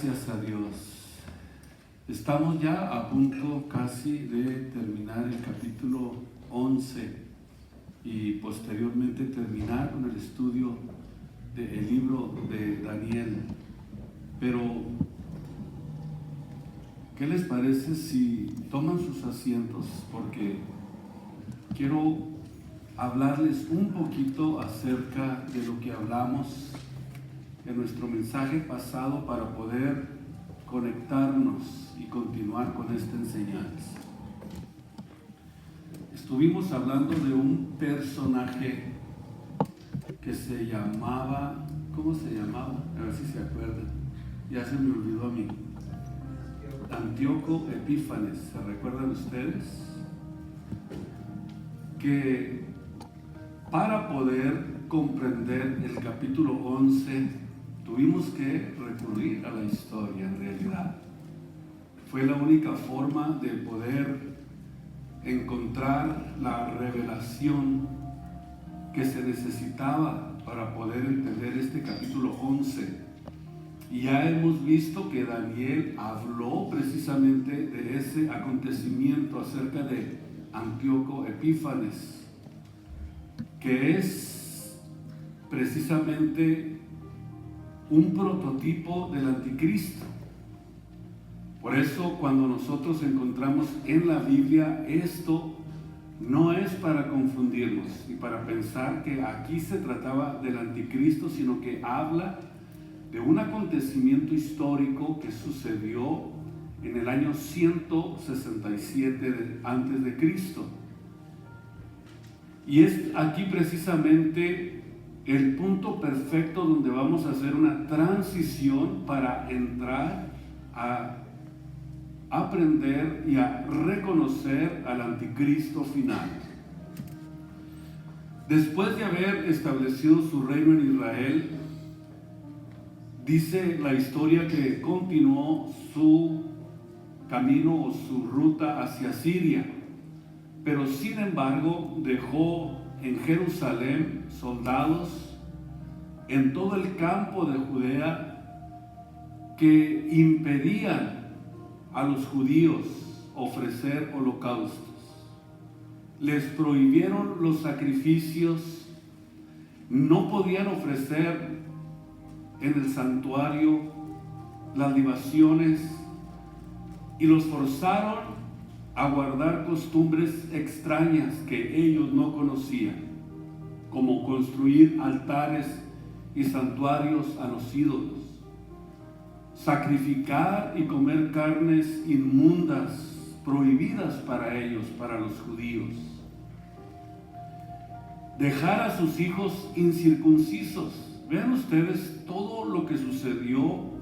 Gracias a Dios. Estamos ya a punto casi de terminar el capítulo 11 y posteriormente terminar con el estudio del libro de Daniel. Pero, ¿qué les parece si toman sus asientos? Porque quiero hablarles un poquito acerca de lo que hablamos en nuestro mensaje pasado para poder conectarnos y continuar con esta enseñanza. Estuvimos hablando de un personaje que se llamaba, ¿cómo se llamaba? A ver si se acuerdan. Ya se me olvidó a mí. Antíoco Epífanes, ¿se recuerdan ustedes? Que para poder comprender el capítulo 11 tuvimos que recurrir a la historia. En realidad fue la única forma de poder encontrar la revelación que se necesitaba para poder entender este capítulo 11. Y ya hemos visto que Daniel habló precisamente de ese acontecimiento acerca de Antíoco Epífanes, que es precisamente un prototipo del anticristo. Por eso, cuando nosotros encontramos en la Biblia esto, no es para confundirnos y para pensar que aquí se trataba del anticristo, sino que habla de un acontecimiento histórico que sucedió en el año 167 antes de Cristo. Y es aquí precisamente el punto perfecto donde vamos a hacer una transición para entrar a aprender y a reconocer al anticristo final. Después de haber establecido su reino en Israel, dice la historia que continuó su camino o su ruta hacia Siria, pero sin embargo dejó en Jerusalén soldados en todo el campo de Judea que impedían a los judíos ofrecer holocaustos. Les prohibieron los sacrificios, no podían ofrecer en el santuario las libaciones y los forzaron a guardar costumbres extrañas que ellos no conocían, como construir altares y santuarios a los ídolos, sacrificar y comer carnes inmundas, prohibidas para ellos, para los judíos, dejar a sus hijos incircuncisos. Vean ustedes todo lo que sucedió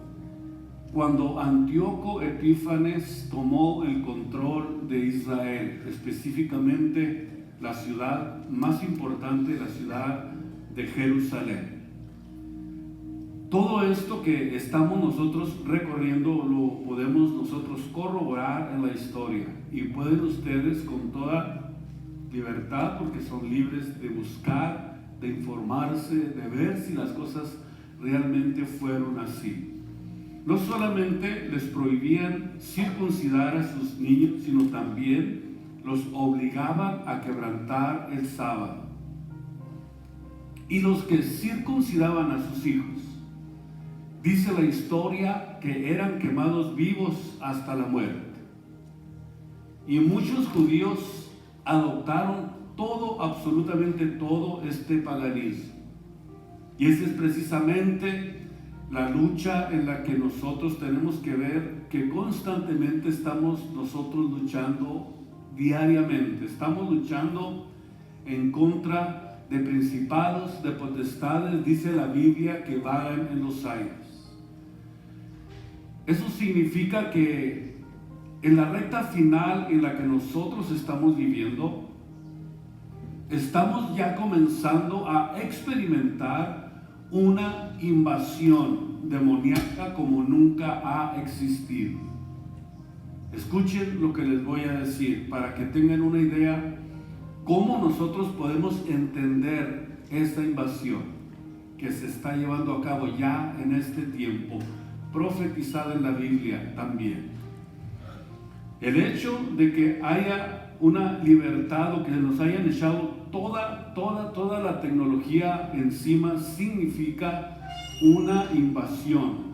cuando Antíoco Epífanes tomó el control de Israel, específicamente la ciudad más importante, la ciudad de Jerusalén. Todo esto que estamos nosotros recorriendo lo podemos nosotros corroborar en la historia, y pueden ustedes con toda libertad, porque son libres de buscar, de informarse, de ver si las cosas realmente fueron así. No solamente les prohibían circuncidar a sus niños, sino también los obligaban a quebrantar el sábado. Y los que circuncidaban a sus hijos, dice la historia que eran quemados vivos hasta la muerte. Y muchos judíos adoptaron todo, absolutamente todo este paganismo. Y esa es precisamente la lucha en la que nosotros tenemos que ver que constantemente estamos nosotros luchando diariamente. Estamos luchando en contra de principados, de potestades, dice la Biblia, que vagan en los aires. Eso significa que en la recta final en la que nosotros estamos viviendo, estamos ya comenzando a experimentar una invasión demoníaca como nunca ha existido. Escuchen lo que les voy a decir para que tengan una idea cómo nosotros podemos entender esta invasión que se está llevando a cabo ya en este tiempo, profetizada en la Biblia también. El hecho de que haya una libertad o que nos hayan echado toda la tecnología encima significa una invasión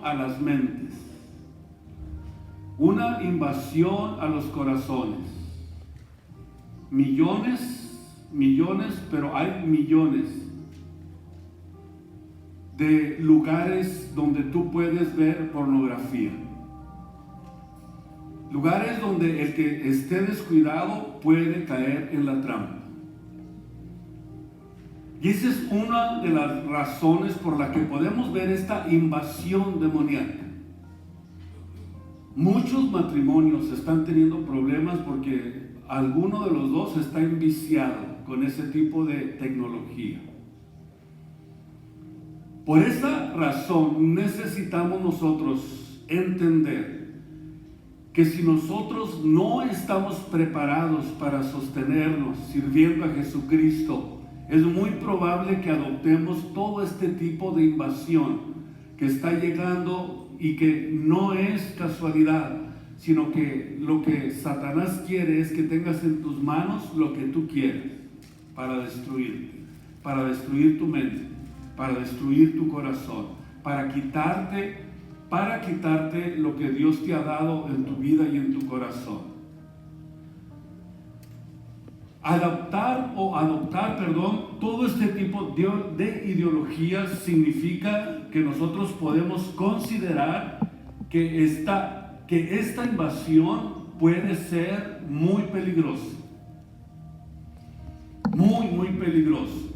a las mentes, una invasión a los corazones. Millones, pero hay millones de lugares donde tú puedes ver pornografía. Lugares donde el que esté descuidado puede caer en la trampa. Y esa es una de las razones por la que podemos ver esta invasión demoníaca. Muchos matrimonios están teniendo problemas porque alguno de los dos está enviciado con ese tipo de tecnología. Por esa razón necesitamos nosotros entender que si nosotros no estamos preparados para sostenernos sirviendo a Jesucristo, es muy probable que adoptemos todo este tipo de invasión que está llegando y que no es casualidad, sino que lo que Satanás quiere es que tengas en tus manos lo que tú quieres para destruirte, para destruir tu mente, para destruir tu corazón, para quitarte lo que Dios te ha dado en tu vida y en tu corazón. Adoptar todo este tipo de ideologías significa que nosotros podemos considerar que esta invasión puede ser muy peligrosa. Muy peligrosa.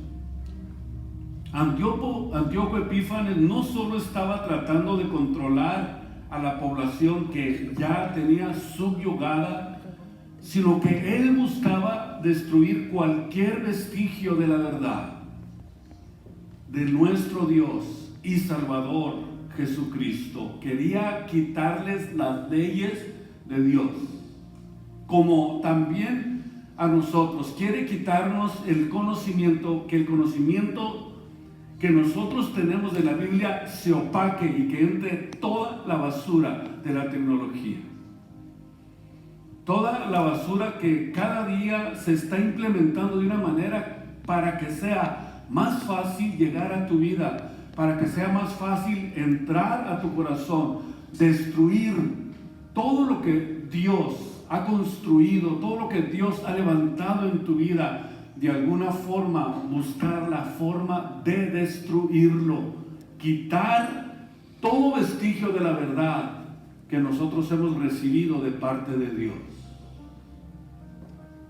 Antíoco Epífanes no solo estaba tratando de controlar a la población que ya tenía subyugada, sino que él buscaba destruir cualquier vestigio de la verdad de nuestro Dios y Salvador Jesucristo. Quería quitarles las leyes de Dios, como también a nosotros quiere quitarnos el conocimiento, que nosotros tenemos de la Biblia se opaque y que entre toda la basura de la tecnología. Toda la basura que cada día se está implementando de una manera para que sea más fácil llegar a tu vida, para que sea más fácil entrar a tu corazón, destruir todo lo que Dios ha construido, todo lo que Dios ha levantado en tu vida. De alguna forma buscar la forma de destruirlo, quitar todo vestigio de la verdad que nosotros hemos recibido de parte de Dios.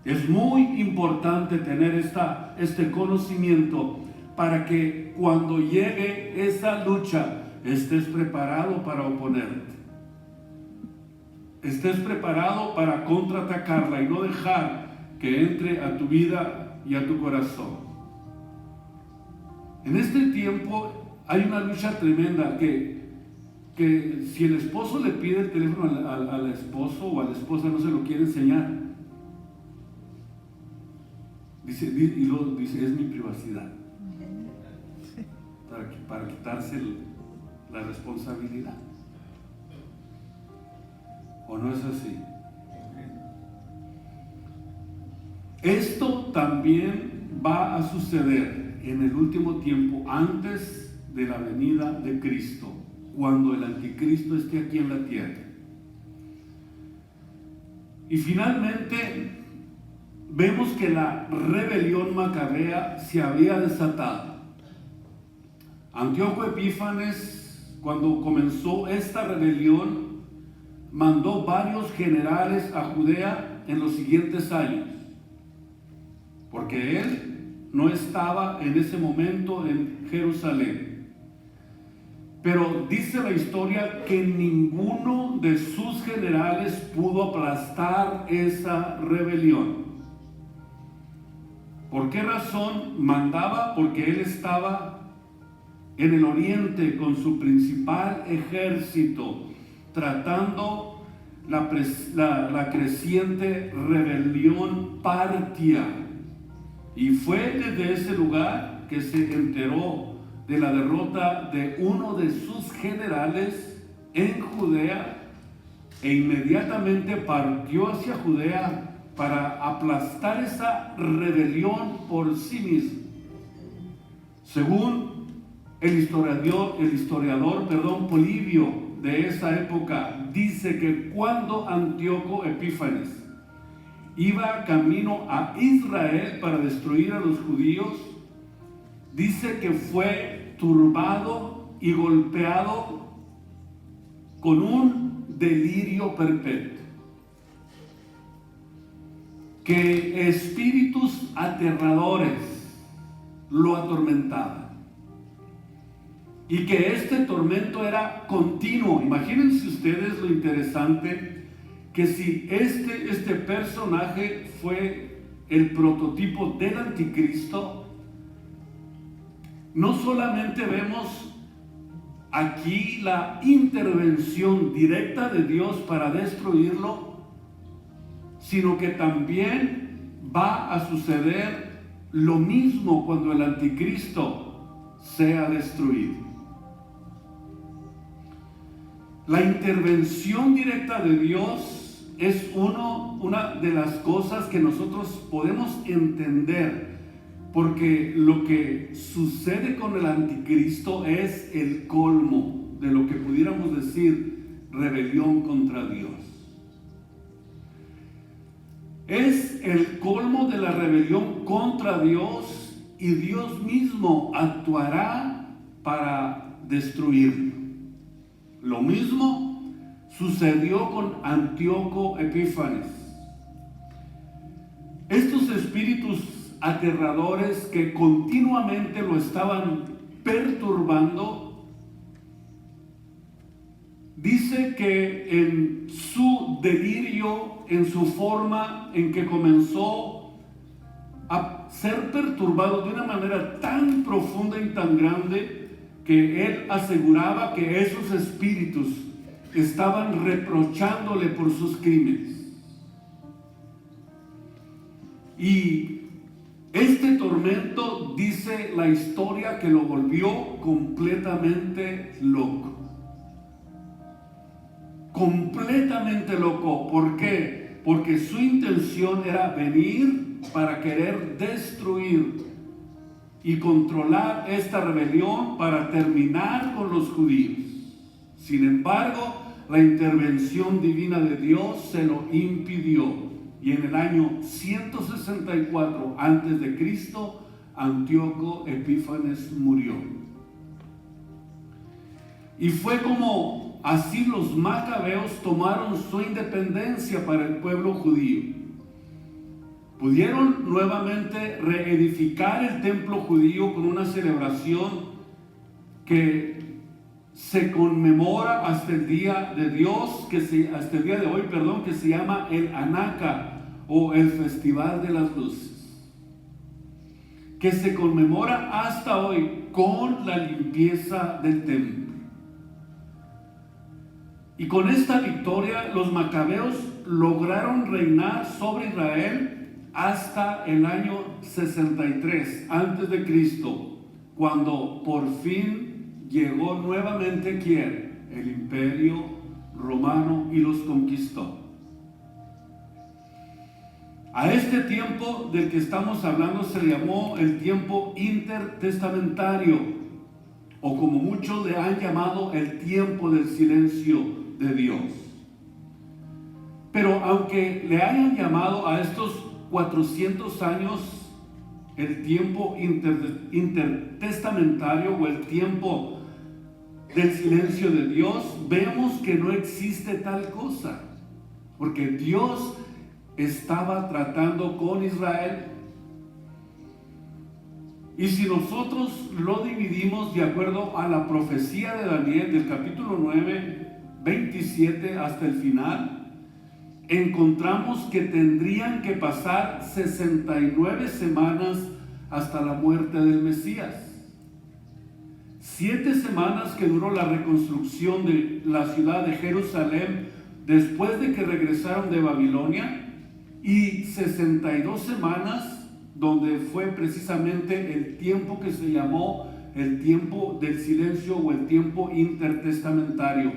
Es muy importante tener este conocimiento para que cuando llegue esa lucha estés preparado para oponerte, estés preparado para contraatacarla y no dejar que entre a tu vida y a tu corazón. En este tiempo hay una lucha tremenda que si el esposo le pide el teléfono al esposo o a la esposa, no se lo quiere enseñar. Dice, es mi privacidad. Para quitarse la responsabilidad. ¿O no es así? Esto también va a suceder en el último tiempo, antes de la venida de Cristo, cuando el anticristo esté aquí en la tierra. Y finalmente vemos que la rebelión macabea se había desatado. Antíoco Epífanes, cuando comenzó esta rebelión, mandó varios generales a Judea en los siguientes años, porque él no estaba en ese momento en Jerusalén. Pero dice la historia que ninguno de sus generales pudo aplastar esa rebelión. ¿Por qué razón mandaba? Porque él estaba en el oriente con su principal ejército, tratando la creciente rebelión partia. Y fue desde ese lugar que se enteró de la derrota de uno de sus generales en Judea e inmediatamente partió hacia Judea para aplastar esa rebelión por sí mismo. Según el historiador, Polibio de esa época, dice que cuando Antíoco Epífanes iba camino a Israel para destruir a los judíos, dice que fue turbado y golpeado con un delirio perpetuo, que espíritus aterradores lo atormentaban y que este tormento era continuo. Imagínense ustedes lo interesante, que si este personaje fue el prototipo del anticristo, no solamente vemos aquí la intervención directa de Dios para destruirlo, sino que también va a suceder lo mismo cuando el anticristo sea destruido. La intervención directa de Dios es una de las cosas que nosotros podemos entender, porque lo que sucede con el anticristo es el colmo de lo que pudiéramos decir rebelión contra Dios. Es el colmo de la rebelión contra Dios y Dios mismo actuará para destruirlo. Lo mismo sucedió con Antíoco Epífanes. Estos espíritus aterradores que continuamente lo estaban perturbando, dice que en su delirio, en su forma en que comenzó a ser perturbado de una manera tan profunda y tan grande, que él aseguraba que esos espíritus estaban reprochándole por sus crímenes. Y este tormento, dice la historia, que lo volvió completamente loco. Completamente loco. ¿Por qué? Porque su intención era venir para querer destruir y controlar esta rebelión para terminar con los judíos. Sin embargo, la intervención divina de Dios se lo impidió. Y en el año 164 a.C., Antíoco Epífanes murió. Y fue como así los macabeos tomaron su independencia para el pueblo judío. Pudieron nuevamente reedificar el templo judío con una celebración que se conmemora hasta el día de Dios, hasta el día de hoy, que se llama el Hanukkah o el Festival de las Luces, que se conmemora hasta hoy con la limpieza del templo. Y con esta victoria los macabeos lograron reinar sobre Israel hasta el año 63 antes de Cristo, cuando por fin llegó nuevamente ¿quién? El Imperio Romano y los conquistó. A este tiempo del que estamos hablando se le llamó el tiempo intertestamentario, o como muchos le han llamado, el tiempo del silencio de Dios. Pero aunque le hayan llamado a estos 400 años el tiempo intertestamentario o el tiempo del silencio de Dios, vemos que no existe tal cosa, porque Dios estaba tratando con Israel. Y si nosotros lo dividimos de acuerdo a la profecía de Daniel del capítulo 9, 27 hasta el final, encontramos que tendrían que pasar 69 semanas hasta la muerte del Mesías. 7 semanas que duró la reconstrucción de la ciudad de Jerusalén después de que regresaron de Babilonia, y 62 semanas donde fue precisamente el tiempo que se llamó el tiempo del silencio o el tiempo intertestamentario.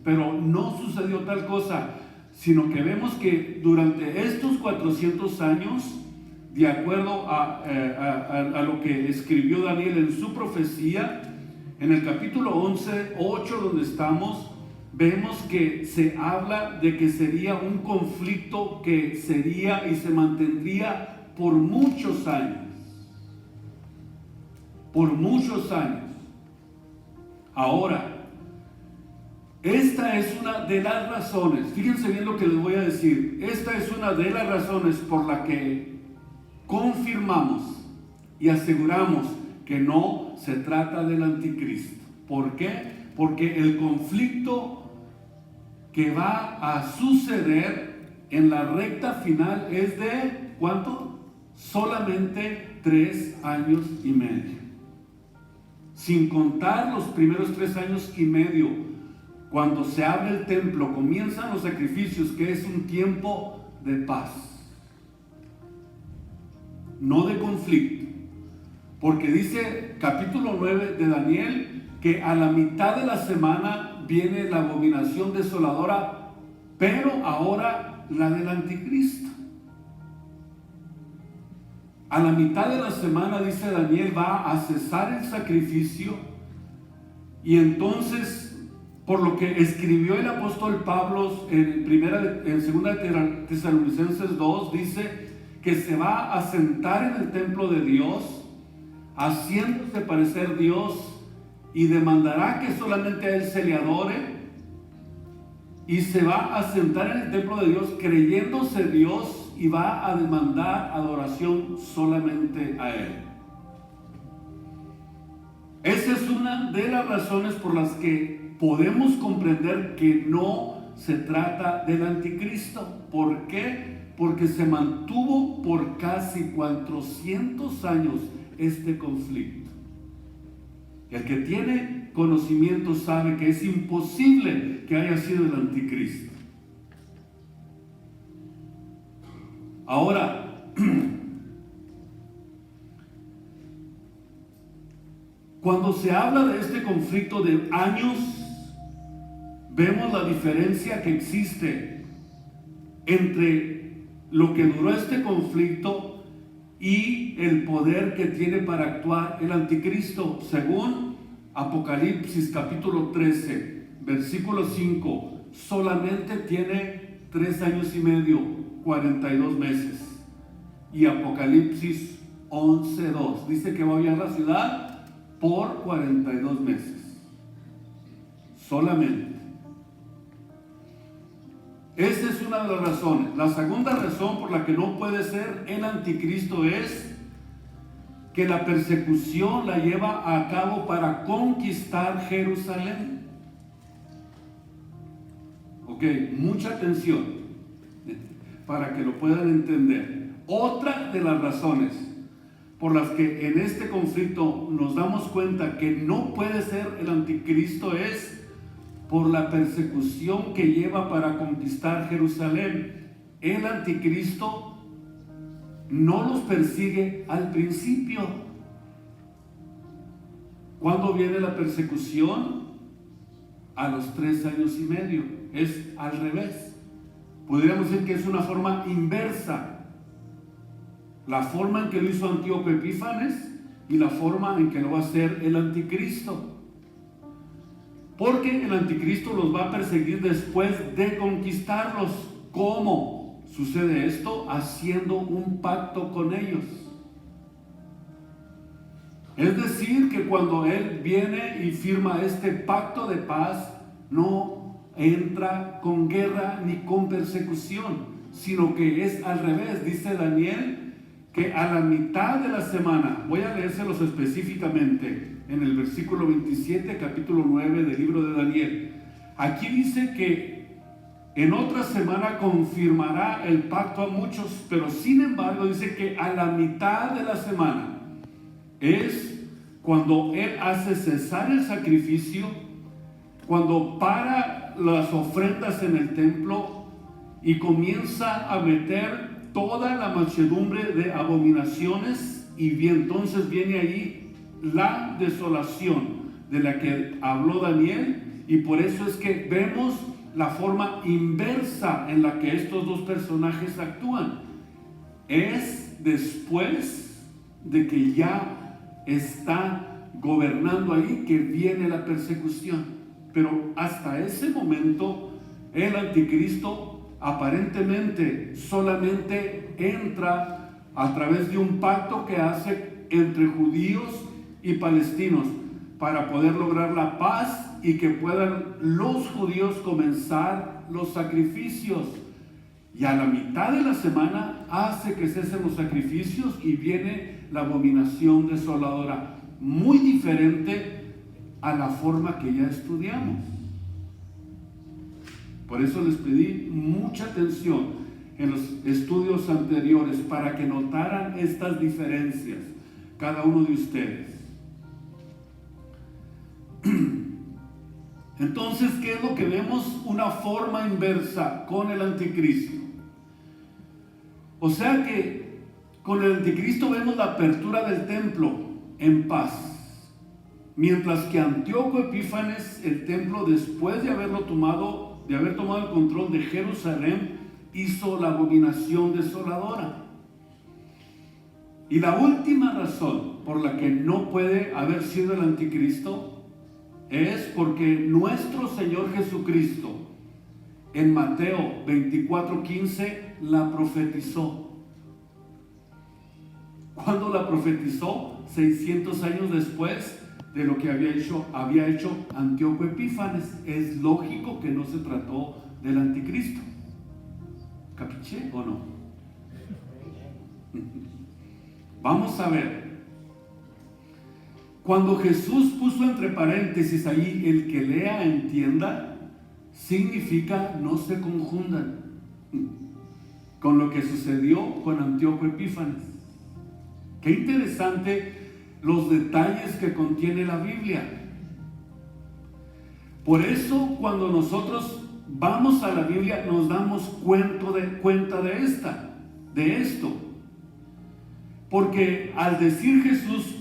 Pero no sucedió tal cosa, sino que vemos que durante estos 400 años, de acuerdo a lo que escribió Daniel en su profecía, en el capítulo 11, 8 donde estamos, vemos que se habla de que sería un conflicto que sería y se mantendría por muchos años. Por muchos años. Ahora, esta es una de las razones, fíjense bien lo que les voy a decir, esta es una de las razones por la que confirmamos y aseguramos que no se trata del anticristo. ¿Por qué? Porque el conflicto que va a suceder en la recta final es de, ¿cuánto? Solamente 3 años y medio. Sin contar los primeros 3 años y medio, cuando se abre el templo, comienzan los sacrificios, que es un tiempo de paz, no de conflicto. Porque dice capítulo 9 de Daniel que a la mitad de la semana viene la abominación desoladora, pero ahora la del anticristo. A la mitad de la semana, dice Daniel, va a cesar el sacrificio, y entonces, por lo que escribió el apóstol Pablo en 2 Tesalonicenses 2, dice que se va a sentar en el templo de Dios, haciéndose parecer Dios, y demandará que solamente a Él se le adore, y se va a sentar en el templo de Dios creyéndose Dios, y va a demandar adoración solamente a Él. Esa es una de las razones por las que podemos comprender que no se trata del anticristo. ¿Por qué? Porque se mantuvo por casi 400 años este conflicto. El que tiene conocimiento sabe que es imposible que haya sido el anticristo. Ahora, cuando se habla de este conflicto de años, vemos la diferencia que existe entre lo que duró este conflicto y el poder que tiene para actuar el anticristo. Según Apocalipsis capítulo 13, versículo 5, solamente tiene 3 años y medio, 42 meses. Y Apocalipsis 11:2 dice que va a viajar a la ciudad por 42 meses solamente. Esa es una de las razones. La segunda razón por la que no puede ser el anticristo es que la persecución la lleva a cabo para conquistar Jerusalén. Ok, mucha atención para que lo puedan entender. Otra de las razones por las que en este conflicto nos damos cuenta que no puede ser el anticristo es por la persecución que lleva para conquistar Jerusalén. El anticristo no los persigue al principio. ¿Cuándo viene la persecución? A los 3 años y medio. Es al revés. Podríamos decir que es una forma inversa. La forma en que lo hizo Antíoco Epífanes y la forma en que lo va a hacer el anticristo. Porque el anticristo los va a perseguir después de conquistarlos. ¿Cómo sucede esto? Haciendo un pacto con ellos. Es decir, que cuando él viene y firma este pacto de paz, no entra con guerra ni con persecución, sino que es al revés. Dice Daniel que a la mitad de la semana, voy a leérselos específicamente en el versículo 27, capítulo 9 del libro de Daniel. Aquí dice que en otra semana confirmará el pacto a muchos, pero sin embargo dice que a la mitad de la semana es cuando él hace cesar el sacrificio, cuando para las ofrendas en el templo y comienza a meter toda la mansedumbre de abominaciones, y bien, entonces viene ahí la desolación de la que habló Daniel, y por eso es que vemos la forma inversa en la que estos dos personajes actúan. Es después de que ya está gobernando ahí que viene la persecución. Pero hasta ese momento el anticristo aparentemente solamente entra a través de un pacto que hace entre judíos y palestinos para poder lograr la paz y que puedan los judíos comenzar los sacrificios. Y a la mitad de la semana hace que cesen los sacrificios y viene la abominación desoladora, muy diferente a la forma que ya estudiamos. Por eso les pedí mucha atención en los estudios anteriores para que notaran estas diferencias, cada uno de ustedes. Entonces, ¿qué es lo que vemos? Una forma inversa con el anticristo. O sea que con el anticristo vemos la apertura del templo en paz, mientras que Antíoco Epífanes, el templo, después de haber tomado el control de Jerusalén, hizo la abominación desoladora. Y la última razón por la que no puede haber sido el anticristo es porque nuestro Señor Jesucristo en Mateo 24:15 la profetizó. ¿Cuándo la profetizó? 600 años después de lo que había hecho Antíoco Epífanes. Es lógico que no se trató del anticristo. ¿Capiché o no? Vamos a ver. Cuando Jesús puso entre paréntesis ahí, el que lea entienda, significa no se confundan con lo que sucedió con Antíoco Epífanes. Qué interesante los detalles que contiene la Biblia. Por eso cuando nosotros vamos a la Biblia nos damos cuenta de esto. Porque al decir Jesús,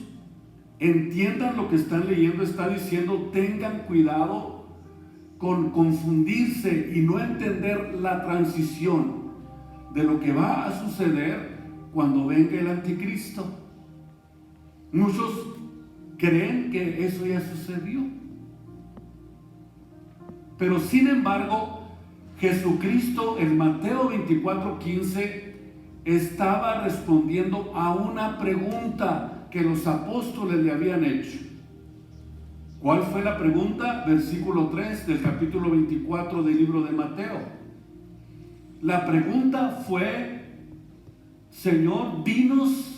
entiendan lo que están leyendo, está diciendo, tengan cuidado con confundirse y no entender la transición de lo que va a suceder cuando venga el anticristo. Muchos creen que eso ya sucedió, pero sin embargo Jesucristo en Mateo 24:15 estaba respondiendo a una pregunta que los apóstoles le habían hecho. ¿Cuál fue la pregunta? Versículo 3 del capítulo 24 del libro de Mateo. La pregunta fue: Señor, dinos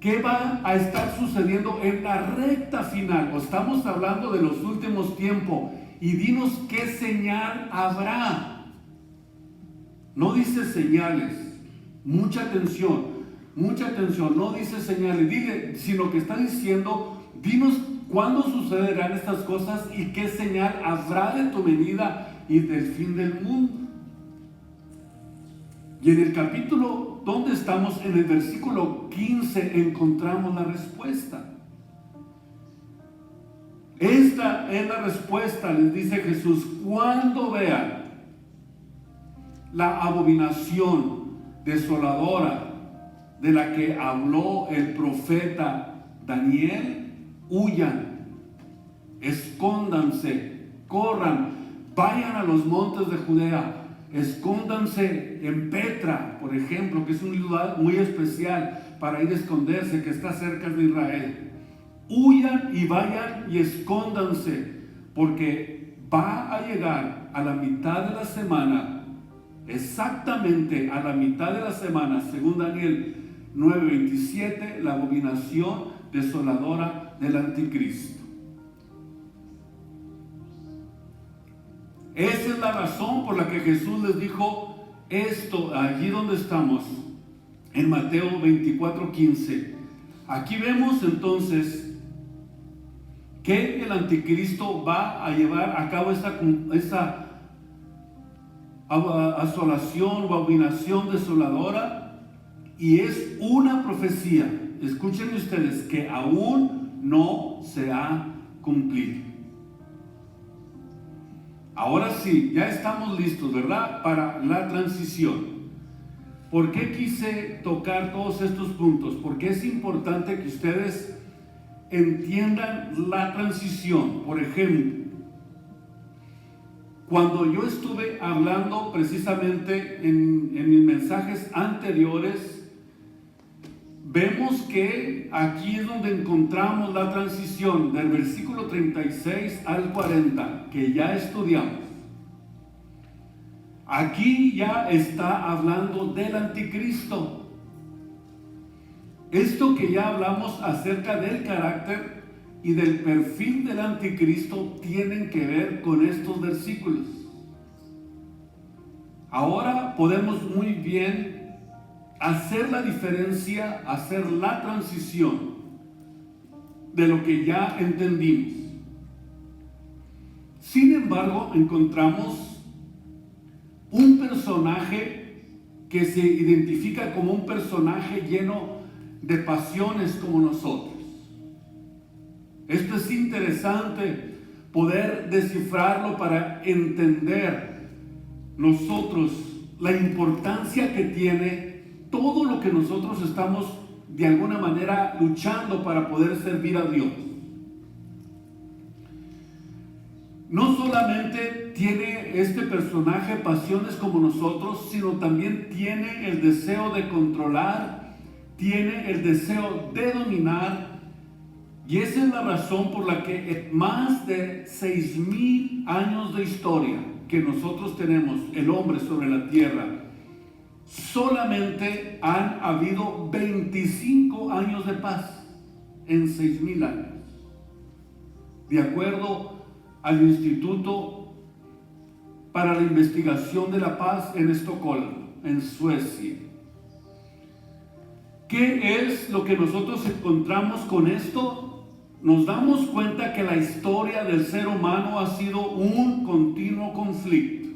qué va a estar sucediendo en la recta final, o estamos hablando de los últimos tiempos, y dinos qué señal habrá. No dice señales, mucha atención, no dice señales, sino que está diciendo, dinos cuándo sucederán estas cosas y qué señal habrá de tu venida y del fin del mundo. Y en el capítulo donde estamos, en el versículo 15, encontramos la respuesta. Esta es la respuesta, les dice Jesús: cuando vean la abominación desoladora de la que habló el profeta Daniel, huyan, escóndanse, corran, vayan a los montes de Judea, escóndanse en Petra, por ejemplo, que es un lugar muy especial para ir a esconderse, que está cerca de Israel. Huyan y vayan y escóndanse, porque va a llegar a la mitad de la semana, exactamente a la mitad de la semana, según Daniel 9:27, la abominación desoladora del anticristo. Esa es la razón por la que Jesús les dijo esto allí donde estamos, en Mateo 24:15. Aquí vemos entonces que el anticristo va a llevar a cabo esa asolación o abominación desoladora, y es una profecía escuchen ustedes, que aún no se ha cumplido. Ahora sí, ya estamos listos, ¿verdad? Para la transición. ¿Por qué quise tocar todos estos puntos? Porque es importante que ustedes entiendan la transición. Por ejemplo, cuando yo estuve hablando precisamente en mis mensajes anteriores, vemos que aquí es donde encontramos la transición del versículo 36 al 40, que ya estudiamos. Aquí ya está hablando del anticristo. Esto que ya hablamos acerca del carácter y del perfil del anticristo tienen que ver con estos versículos. Ahora podemos muy bien hacer la diferencia, hacer la transición de lo que ya entendimos. Sin embargo, encontramos un personaje que se identifica como un personaje lleno de pasiones como nosotros. Esto es interesante poder descifrarlo para entender nosotros la importancia que tiene todo lo que nosotros estamos de alguna manera luchando para poder servir a Dios. No solamente tiene este personaje pasiones como nosotros, sino también tiene el deseo de controlar, tiene el deseo de dominar, y esa es la razón por la que en más de 6,000 años de historia que nosotros tenemos, el hombre sobre la tierra, solamente han habido 25 años de paz en 6,000 años. De acuerdo al Instituto para la Investigación de la Paz en Estocolmo, en Suecia. ¿Qué es lo que nosotros encontramos con esto? Nos damos cuenta que la historia del ser humano ha sido un continuo conflicto.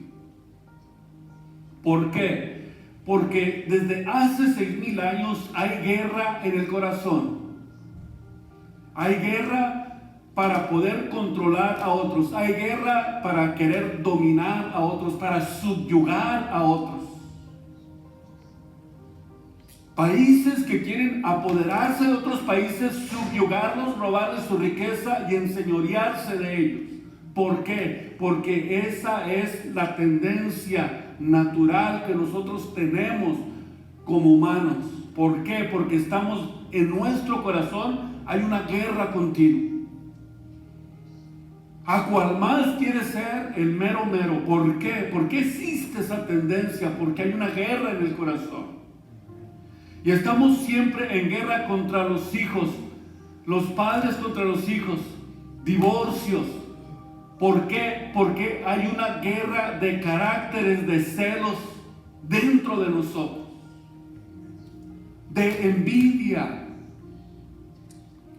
¿Por qué? Porque desde hace 6,000 años hay guerra en el corazón. Hay guerra para poder controlar a otros. Hay guerra para querer dominar a otros, para subyugar a otros. Países que quieren apoderarse de otros países, subyugarlos, robarles su riqueza y enseñorearse de ellos. ¿Por qué? Porque esa es la tendencia natural que nosotros tenemos como humanos. ¿Por qué? Porque estamos en nuestro corazón, hay una guerra continua. A cual más quiere ser el mero mero. ¿Por qué? ¿Por qué existe esa tendencia? Porque hay una guerra en el corazón. Y estamos siempre en guerra contra los hijos, los padres contra los hijos, divorcios. ¿Por qué? Porque hay una guerra de caracteres, de celos dentro de nosotros, de envidia,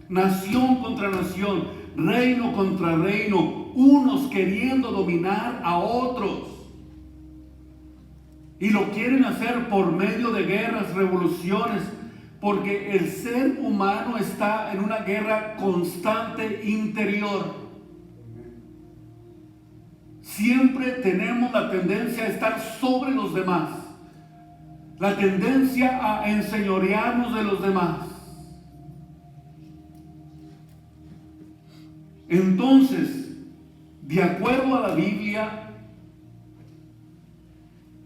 nación contra nación, reino contra reino, unos queriendo dominar a otros. Y lo quieren hacer por medio de guerras, revoluciones, porque el ser humano está en una guerra constante interior. Siempre tenemos la tendencia a estar sobre los demás, la tendencia a enseñorearnos de los demás. Entonces, de acuerdo a la Biblia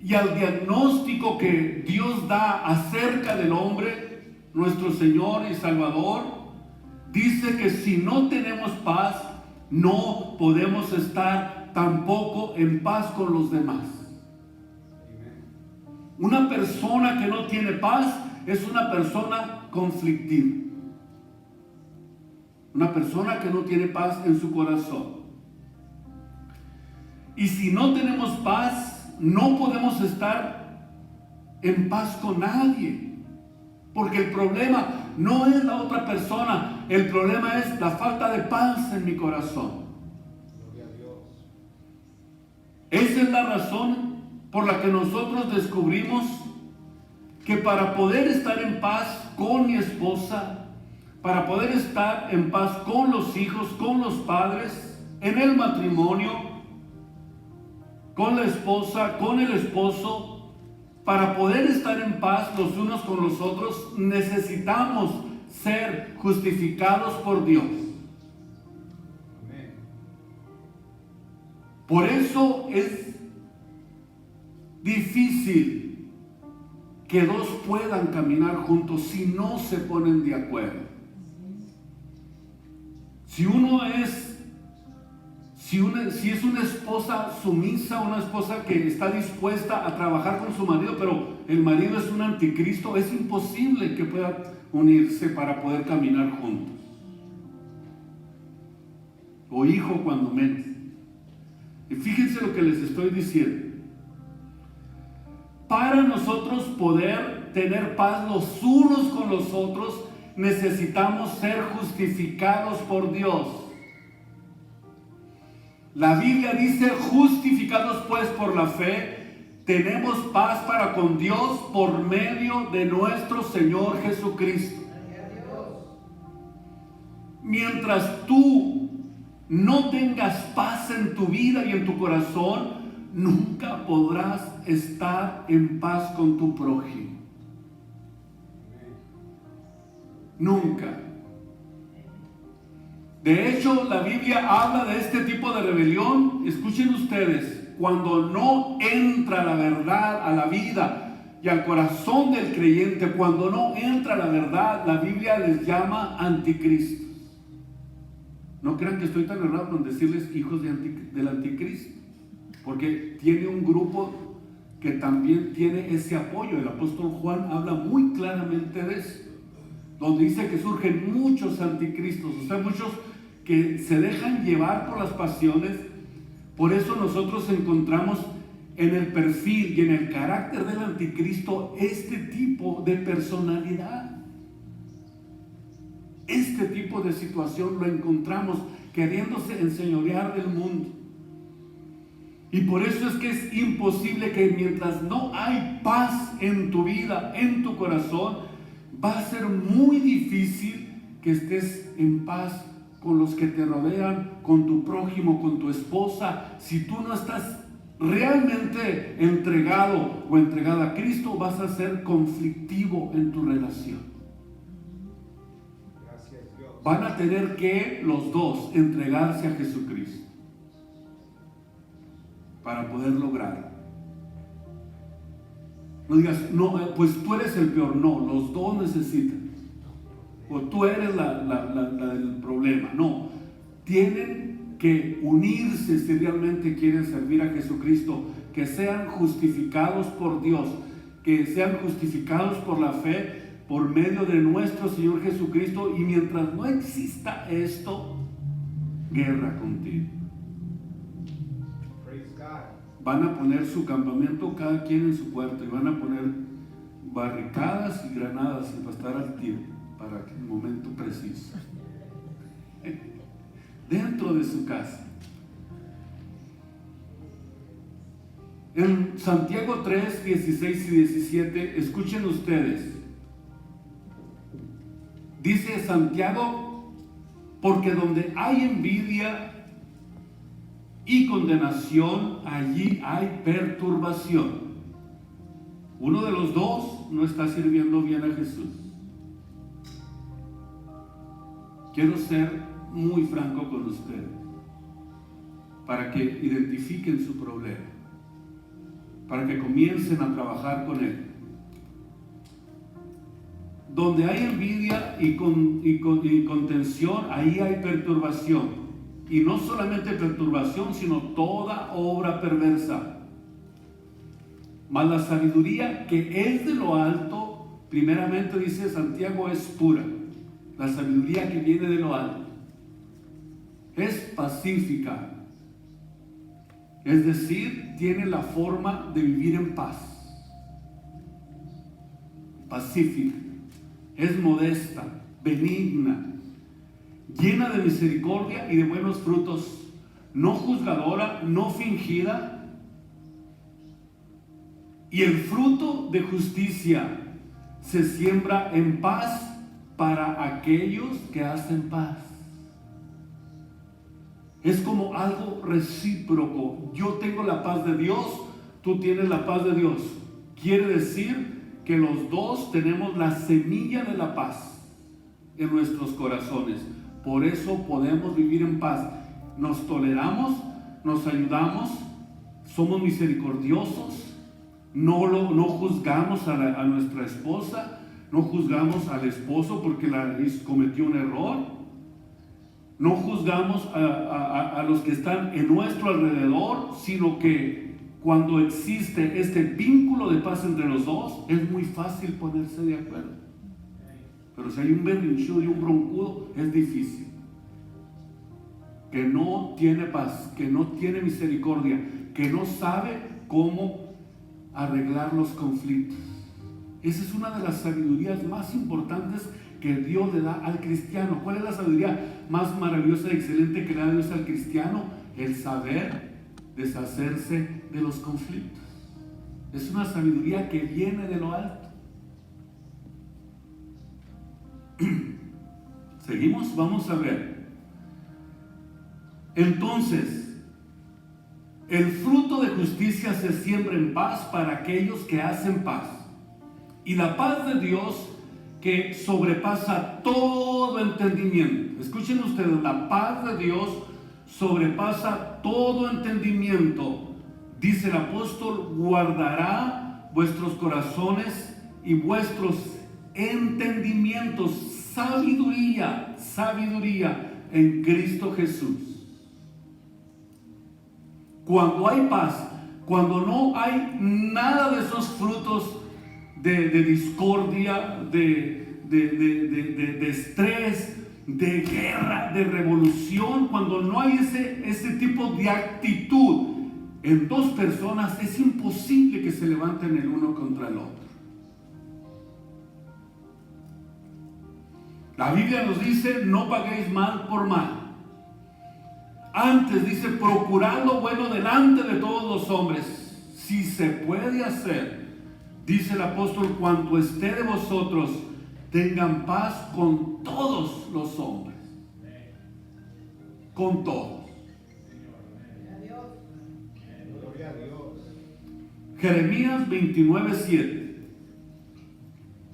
y al diagnóstico que Dios da acerca del hombre, nuestro Señor y Salvador, dice que si no tenemos paz, no podemos estar tampoco en paz con los demás. Una persona que no tiene paz es una persona conflictiva. Una persona que no tiene paz en su corazón. Y si no tenemos paz, no podemos estar en paz con nadie. Porque el problema no es la otra persona, el problema es la falta de paz en mi corazón. Esa es la razón por la que nosotros descubrimos que para poder estar en paz con mi esposa, para poder estar en paz con los hijos, con los padres, en el matrimonio, con la esposa, con el esposo. Para poder estar en paz los unos con los otros, necesitamos ser justificados por Dios. Por eso es difícil que dos puedan caminar juntos si no se ponen de acuerdo. Si es una esposa sumisa, una esposa que está dispuesta a trabajar con su marido, pero el marido es un anticristo, es imposible que puedan unirse para poder caminar juntos. O hijo cuando menos. Y fíjense lo que les estoy diciendo. Para nosotros poder tener paz los unos con los otros, necesitamos ser justificados por Dios. La Biblia dice: justificados pues por la fe, tenemos paz para con Dios por medio de nuestro Señor Jesucristo. Mientras tú no tengas paz en tu vida y en tu corazón, nunca podrás estar en paz con tu prójimo. Nunca. De hecho, la Biblia habla de este tipo de rebelión. Escuchen ustedes, cuando no entra la verdad a la vida y al corazón del creyente, cuando no entra la verdad, la Biblia les llama anticristos. No crean que estoy tan errado en decirles hijos del anticristo, porque tiene un grupo que también tiene ese apoyo. El apóstol Juan habla muy claramente de eso, donde dice que surgen muchos anticristos, o sea, muchos que se dejan llevar por las pasiones. Por eso nosotros encontramos en el perfil y en el carácter del anticristo este tipo de personalidad. Este tipo de situación lo encontramos queriéndose enseñorear del mundo. Y por eso es que es imposible que mientras no hay paz en tu vida, en tu corazón, va a ser muy difícil que estés en paz con los que te rodean, con tu prójimo, con tu esposa. Si tú no estás realmente entregado o entregada a Cristo, vas a ser conflictivo en tu relación. Van a tener que los dos entregarse a Jesucristo para poder lograrlo. No digas, no, pues tú eres el peor. No, los dos necesitan. O tú eres la del problema. No, tienen que unirse si realmente quieren servir a Jesucristo, que sean justificados por Dios, que sean justificados por la fe, por medio de nuestro Señor Jesucristo. Y mientras no exista esto, guerra contigo. Van a poner su campamento cada quien en su cuarto, y van a poner barricadas y granadas para estar al tiro para el momento preciso dentro de su casa. En Santiago 3, 16 y 17, escuchen ustedes. Dice Santiago: porque donde hay envidia y condenación, allí hay perturbación. Uno de los dos no está sirviendo bien a Jesús. Quiero ser muy franco con ustedes, para que identifiquen su problema, para que comiencen a trabajar con él. Donde hay envidia y contención, ahí hay perturbación. Y no solamente perturbación, sino toda obra perversa. Mas la sabiduría que es de lo alto, primeramente dice Santiago, es pura. La sabiduría que viene de lo alto es pacífica, es decir, tiene la forma de vivir en paz. Pacífica, es modesta, benigna, llena de misericordia y de buenos frutos, no juzgadora, no fingida, y el fruto de justicia se siembra en paz para aquellos que hacen paz. Es como algo recíproco. Yo tengo la paz de Dios, tú tienes la paz de Dios. Quiere decir que los dos tenemos la semilla de la paz en nuestros corazones. Por eso podemos vivir en paz. Nos toleramos, nos ayudamos, somos misericordiosos, no juzgamos a nuestra esposa, no juzgamos al esposo porque cometió un error, no juzgamos a los que están en nuestro alrededor, sino que cuando existe este vínculo de paz entre los dos, es muy fácil ponerse de acuerdo. Pero si hay un berrinchudo y un broncudo, es difícil. Que no tiene paz, que no tiene misericordia, que no sabe cómo arreglar los conflictos. Esa es una de las sabidurías más importantes que Dios le da al cristiano. ¿Cuál es la sabiduría más maravillosa y excelente que le da Dios al cristiano? El saber deshacerse de los conflictos. Es una sabiduría que viene de lo alto. Seguimos, vamos a ver. Entonces, el fruto de justicia se siembra en paz para aquellos que hacen paz. Y la paz de Dios que sobrepasa todo entendimiento. Escuchen ustedes, la paz de Dios sobrepasa todo entendimiento. Dice el apóstol, guardará vuestros corazones y vuestros entendimientos, sabiduría en Cristo Jesús. Cuando hay paz, cuando no hay nada de esos frutos de discordia, de estrés, de guerra, de revolución, cuando no hay ese tipo de actitud en dos personas, es imposible que se levanten el uno contra el otro. La Biblia nos dice, no paguéis mal por mal. Antes dice, procurad lo bueno delante de todos los hombres. Si se puede hacer, dice el apóstol, cuanto esté de vosotros, tengan paz con todos los hombres. Con todos. Gloria a Dios. Jeremías 29:7.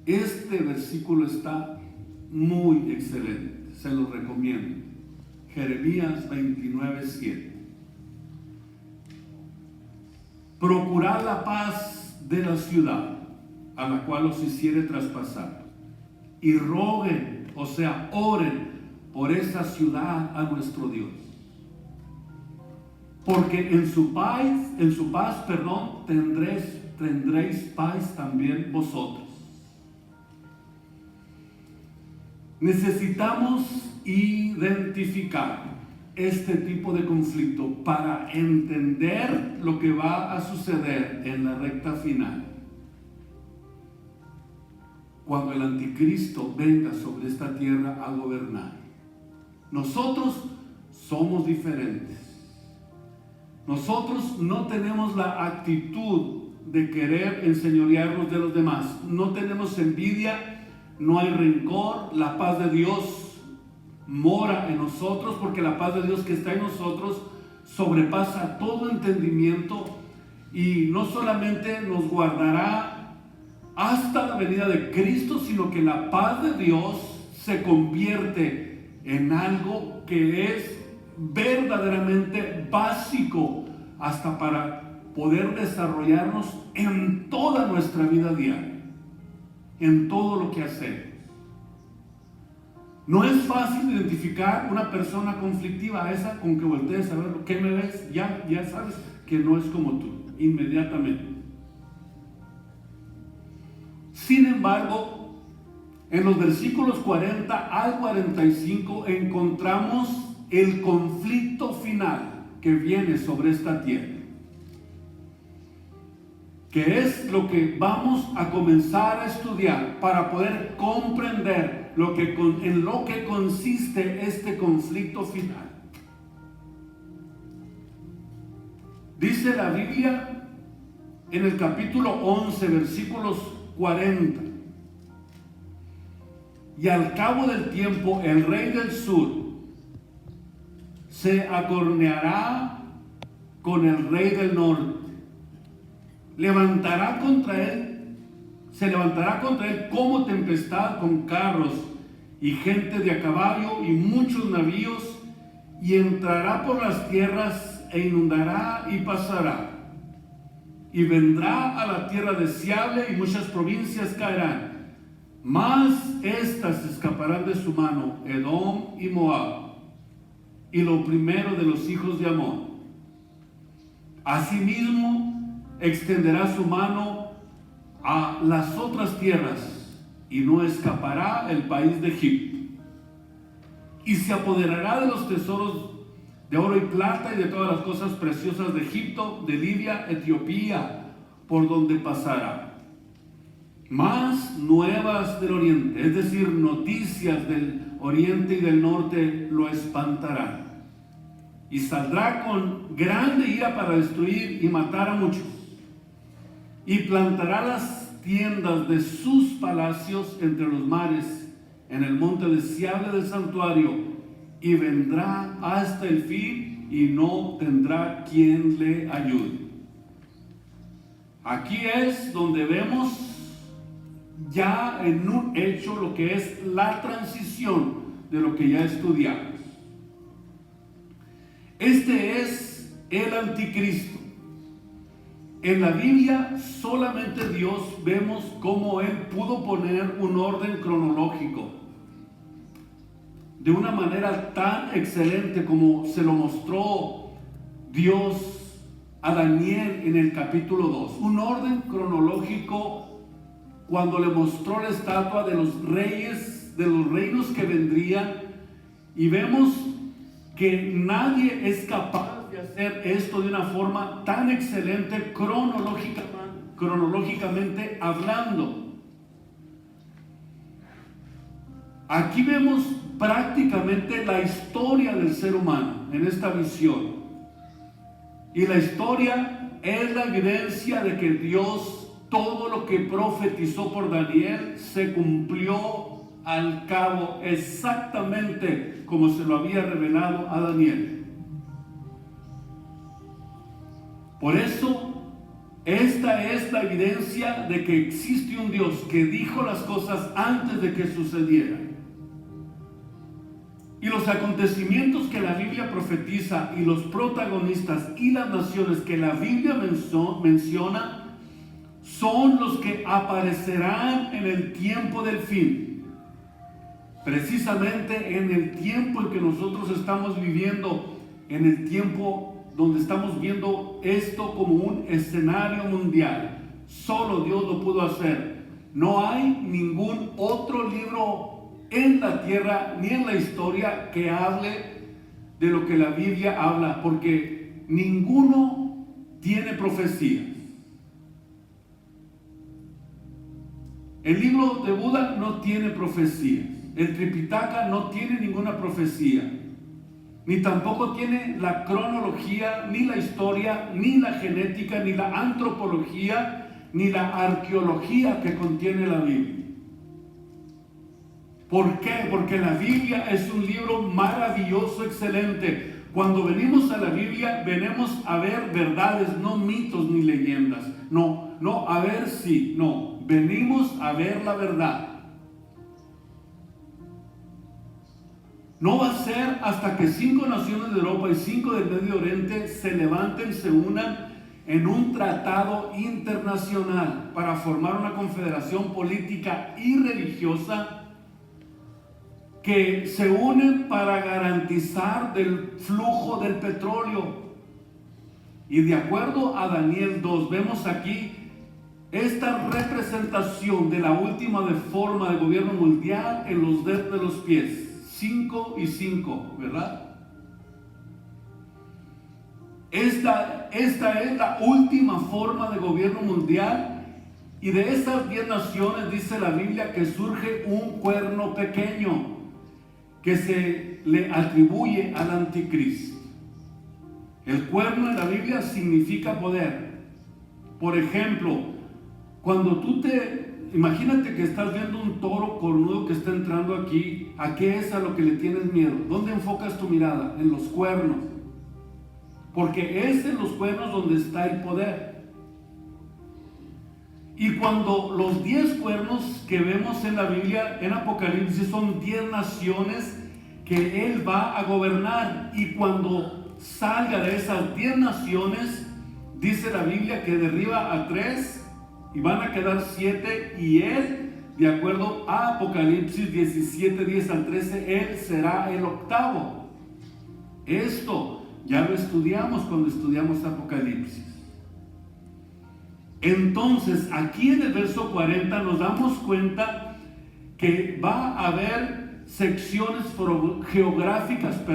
Este versículo está muy excelente, se lo recomiendo. Jeremías 29:7. Procurad la paz de la ciudad a la cual os hiciere traspasar, y roguen, o sea, oren por esa ciudad a nuestro Dios, porque en su paz, tendréis paz también vosotros. Necesitamos identificar este tipo de conflicto para entender lo que va a suceder en la recta final. Cuando el anticristo venga sobre esta tierra a gobernar. Nosotros somos diferentes. Nosotros no tenemos la actitud de querer enseñorearnos de los demás. No tenemos envidia. No hay rencor. La paz de Dios mora en nosotros, porque la paz de Dios que está en nosotros sobrepasa todo entendimiento, y no solamente nos guardará hasta la venida de Cristo, sino que la paz de Dios se convierte en algo que es verdaderamente básico hasta para poder desarrollarnos en toda nuestra vida diaria, en todo lo que hacemos. No es fácil identificar una persona conflictiva, a esa con que voltees a ver ¿qué me ves? Ya sabes que no es como tú, inmediatamente. Sin embargo, en los versículos 40 al 45 encontramos el conflicto final que viene sobre esta tierra, que es lo que vamos a comenzar a estudiar para poder comprender en lo que consiste este conflicto final. Dice la Biblia en el capítulo 11, versículos 40, y al cabo del tiempo el rey del sur se acorneará con el rey del norte. Se levantará contra él como tempestad con carros y gente de a caballo y muchos navíos, y entrará por las tierras e inundará y pasará. Y vendrá a la tierra deseable y muchas provincias caerán. Mas estas escaparán de su mano, Edom y Moab, y lo primero de los hijos de Amón. Asimismo, extenderá su mano a las otras tierras, y no escapará el país de Egipto. Y se apoderará de los tesoros de oro y plata y de todas las cosas preciosas de Egipto, de Libia, Etiopía, por donde pasará. Más nuevas del oriente, es decir, noticias del oriente y del norte, lo espantarán. Y saldrá con grande ira para destruir y matar a muchos. Y plantará las tiendas de sus palacios entre los mares, en el monte deseable del santuario, y vendrá hasta el fin y no tendrá quien le ayude. Aquí es donde vemos ya en un hecho lo que es la transición de lo que ya estudiamos. Este es el anticristo. En la Biblia solamente Dios vemos cómo Él pudo poner un orden cronológico de una manera tan excelente como se lo mostró Dios a Daniel en el capítulo 2. Un orden cronológico cuando le mostró la estatua de los reyes, de los reinos que vendrían, y vemos que nadie es capaz de hacer esto de una forma tan excelente cronológicamente hablando. Aquí vemos prácticamente la historia del ser humano en esta visión. Y la historia es la evidencia de que Dios, todo lo que profetizó por Daniel, se cumplió al cabo exactamente como se lo había revelado a Daniel. Por eso, esta es la evidencia de que existe un Dios que dijo las cosas antes de que sucedieran. Y los acontecimientos que la Biblia profetiza y los protagonistas y las naciones que la Biblia menciona son los que aparecerán en el tiempo del fin. Precisamente en el tiempo en que nosotros estamos viviendo, en el tiempo donde estamos viendo esto como un escenario mundial. Solo Dios lo pudo hacer. No hay ningún otro libro en la tierra ni en la historia que hable de lo que la Biblia habla, porque ninguno tiene profecías. El libro de Buda no tiene profecías. El Tripitaka no tiene ninguna profecía. Ni tampoco tiene la cronología, ni la historia, ni la genética, ni la antropología, ni la arqueología que contiene la Biblia. ¿Por qué? Porque la Biblia es un libro maravilloso, excelente. Cuando venimos a la Biblia, venimos a ver verdades, no mitos ni leyendas. No, a ver si, no. Venimos a ver la verdad. No va a ser hasta que 5 naciones de Europa y 5 del Medio Oriente se levanten, se unan en un tratado internacional para formar una confederación política y religiosa, que se unen para garantizar del flujo del petróleo. Y de acuerdo a Daniel 2, vemos aquí esta representación de la última forma de gobierno mundial en los dedos de los pies. 5 y 5, ¿verdad? Esta es la última forma de gobierno mundial, y de estas 10 naciones dice la Biblia que surge un cuerno pequeño que se le atribuye al anticristo. El cuerno en la Biblia significa poder. Por ejemplo, cuando tú te imagínate que estás viendo un toro cornudo que está entrando aquí. ¿A qué es a lo que le tienes miedo? ¿Dónde enfocas tu mirada? En los cuernos. Porque es en los cuernos donde está el poder. Y cuando los 10 cuernos que vemos en la Biblia, en Apocalipsis, son 10 naciones que Él va a gobernar. Y cuando salga de esas 10 naciones, dice la Biblia que derriba a 3 y van a quedar 7, y Él, de acuerdo a Apocalipsis 17, 10 al 13, Él será el octavo. Esto ya lo estudiamos cuando estudiamos Apocalipsis. Entonces, aquí en el verso 40 nos damos cuenta que va a haber secciones geográficas,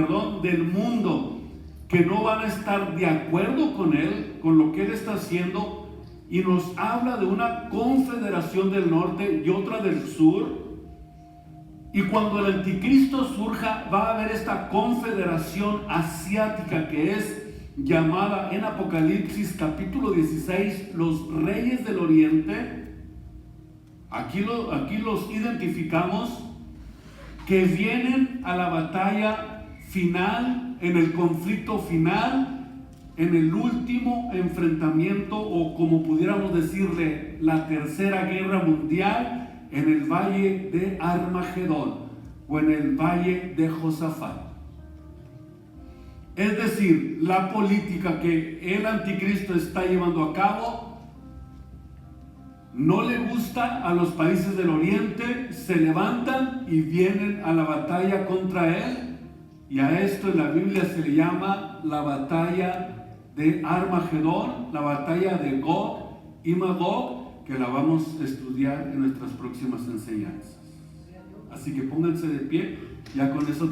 del mundo que no van a estar de acuerdo con Él, con lo que Él está haciendo, y nos habla de una confederación del norte y otra del sur. Y cuando el anticristo surja, va a haber esta confederación asiática que es llamada en Apocalipsis capítulo 16 los reyes del oriente. Aquí los identificamos, que vienen a la batalla final, en el conflicto final, en el último enfrentamiento, o como pudiéramos decirle, la tercera guerra mundial, en el valle de Armagedón o en el valle de Josafat. Es decir, la política que el anticristo está llevando a cabo no le gusta a los países del oriente, se levantan y vienen a la batalla contra él, y a esto en la Biblia se le llama la batalla de Armagedón, la batalla de Gog y Magog, que la vamos a estudiar en nuestras próximas enseñanzas. Así que pónganse de pie, ya con eso